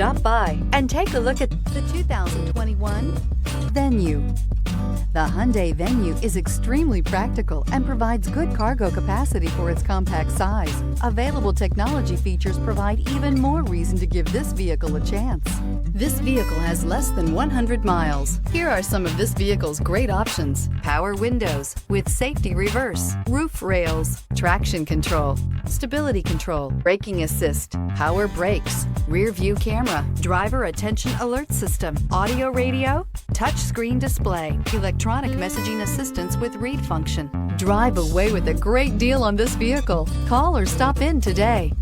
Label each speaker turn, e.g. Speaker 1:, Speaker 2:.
Speaker 1: Stop by and take a look at the 2021 Venue. The Hyundai Venue is extremely practical and provides good cargo capacity for its compact size. Available technology features provide even more reason to give this vehicle a chance. This vehicle has less than 100 miles. Here are some of this vehicle's great options: power windows with safety reverse, roof rails, traction control, stability control, braking assist, power brakes, rear view camera, driver attention alert system, audio radio, touch screen display, electronic messaging assistance with read function. Drive away with a great deal on this vehicle. Call or stop in today.